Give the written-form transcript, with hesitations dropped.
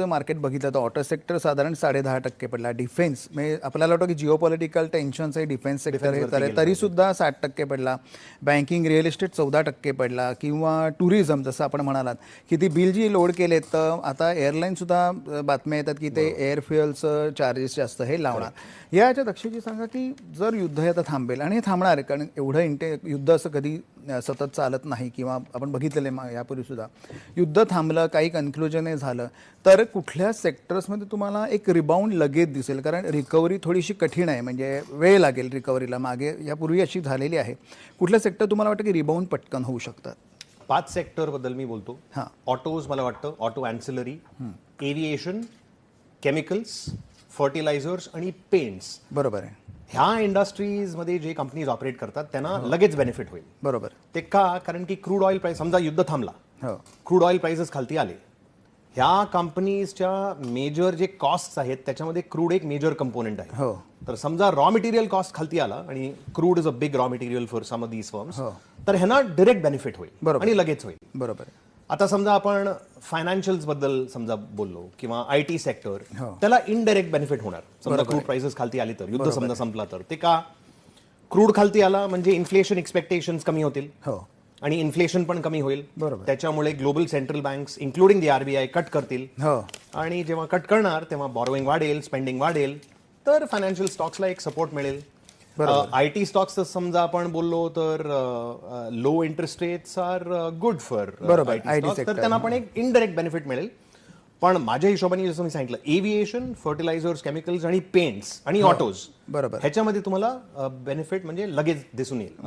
Market बघितलं तर auto sector साधारण 10.5% पडला. डिफेन्स म्हणजे आपल्याला वाटतं की जिओपॉलिटिकल टेन्शन्स आहे, डिफेन्स सेक्टर हे तर तरी सुद्धा 60% पडला. बँकिंग रिअल इस्टेट 14% पडला. किंवा टुरिझम जसं आपण म्हणालात की ती बिल जी लोड केलेत तर आता एअरलाईन सुद्धा बातम्या येतात की ते एअर फ्युएलचं चार्जेस जास्त हे लावणार. याच्या दक्षिणची सांगा की जर युद्ध हे आता थांबेल आणि हे थांबणार आहे कारण एवढं युद्ध असं कधी सतत चालत नाही किंवा आपण बघितलेलं आहे यापूर्वी सुद्धा युद्ध थांबलं काही कन्क्लुजन हे झालं तर कुठल्या सेक्टर्समध्ये तुम्हाला एक रिबाउंड लगेच दिसेल कारण रिकव्हरी थोडीशी कठीण आहे म्हणजे वेळ लागेल रिकव्हरीला मागे यापूर्वी अशी झालेली आहे. कुठल्या सेक्टर तुम्हाला वाटतं की रिबाउंड पटकन होऊ शकतात? 5 सेक्टर बद्दल मी बोलतो. ऑटोज मला वाटतं, ऑटो ॲन्सिलरी, एव्हिएशन, केमिकल्स, फर्टिलायझर्स आणि पेंट्स. बरोबर आहे. ह्या इंडस्ट्रीजमध्ये जे कंपनीज ऑपरेट करतात त्यांना लगेच बेनिफिट होईल. बरोबर. ते का? कारण की क्रूड ऑइल प्राइस समजा युद्ध थांबला, क्रूड ऑइल प्राइसेस खालती आले, ह्या कंपनीजच्या मेजर जे कॉस्ट आहेत त्याच्यामध्ये क्रूड एक मेजर कंपोनेंट आहे. तर समजा रॉ मटेरियल कॉस्ट खालती आला आणि crude is a big raw material for some of these firms, तर ह्यांना डायरेक्ट बेनिफिट होईल आणि लगेच होईल. बरोबर. आता समजा आपण फायनान्शियल्स बद्दल समजा बोललो किंवा IT सेक्टर, त्याला इनडायरेक्ट बेनिफिट होणार. समजा क्रूड प्राइसेस खालती आली तर, युद्ध समजा संपला तर. ते का? क्रूड खालती आला म्हणजे इन्फ्लेशन एक्सपेक्टेशन्स कमी होतील आणि इन्फ्लेशन पण कमी होईल. त्याच्यामुळे ग्लोबल सेंट्रल बँक्स इन्क्लुडिंग दी RBI कट करतील आणि जेव्हा कट करणार तेव्हा बॉरोइंग वाढेल, स्पेंडिंग वाढेल, तर फायनान्शियल स्टॉक्सला एक सपोर्ट मिळेल. IT स्टॉक्स समजा आपण बोललो तर low interest rates are good for IT stocks, तर त्यांना पण एक इनडायरेक्ट बेनिफिट मिळेल. पण माझ्या हिशोबाने जसं मी सांगितलं एव्हिएशन, फर्टिलायझर्स, केमिकल्स आणि पेंट्स आणि ऑटोज, ह्याच्यामध्ये तुम्हाला बेनिफिट म्हणजे लगेच दिसून येईल.